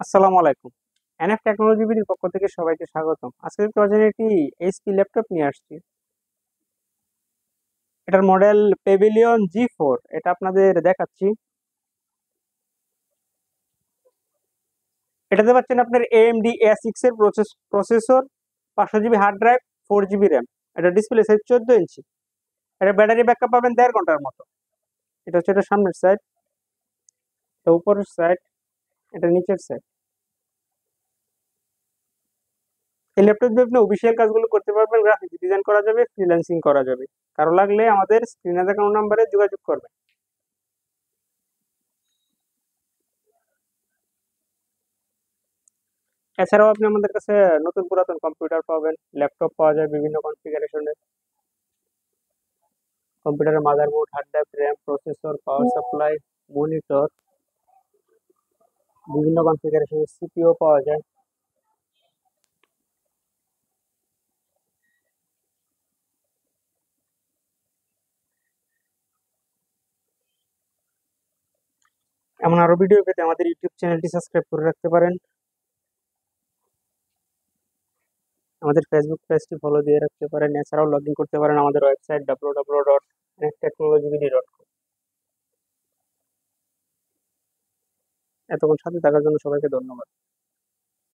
আসসালামু আলাইকুম। NF technology বিডির পক্ষ থেকে সবাইকে স্বাগতম। আজকে তোমাদের একটি এইচপি ল্যাপটপ নিয়ে আসছি। এটার মডেল পেভিলিয়ন জি4। এটা আপনাদের দেখাচ্ছি। এটাতে পাচ্ছেন আপনার এএমডি A6 এর processor, 500 GB hard drive, 4 GB RAM. এটা ডিসপ্লে সাইজ 14 ইঞ্চি। এটা ব্যাটারি ব্যাকআপ পাবেন 1.5 ঘন্টার মতো। এটা হচ্ছে এটা সামনের সাইড, এটা উপরের সাইড, এটা নিচের সাইড। এই ল্যাপটপ দিয়ে আপনি অফিসিয়াল কাজগুলো করতে পারবেন, গ্রাফিক্স ডিজাইন করা যাবে, ফ্রিল্যান্সিং করা যাবে। কারো লাগলে আমাদের স্ক্রিনে দেখানো নাম্বারে যোগাযোগ করবেন। এছাড়াও আপনি আমাদের কাছে নতুন পুরাতন কম্পিউটার পাবেন, ল্যাপটপ পাওয়া যায় বিভিন্ন কনফিগারেশনের। কম্পিউটারের motherboard, hard drive, RAM, processor, power supply, monitor, বিভিন্ন কনফিগারেশনের সিপিইউ পাওয়া যায়। এমন আরো ভিডিও পেতে আমাদের ইউটিউব চ্যানেলটি সাবস্ক্রাইব করে রাখতে পারেন। আমাদের ফেসবুক পেজটি ফলো দিয়ে রাখতে পারেন। এছাড়াও লগ ইন করতে পারেন আমাদের ওয়েবসাইট www.technologybd.com। এতক্ষণ সাথে থাকার জন্য সবাইকে ধন্যবাদ।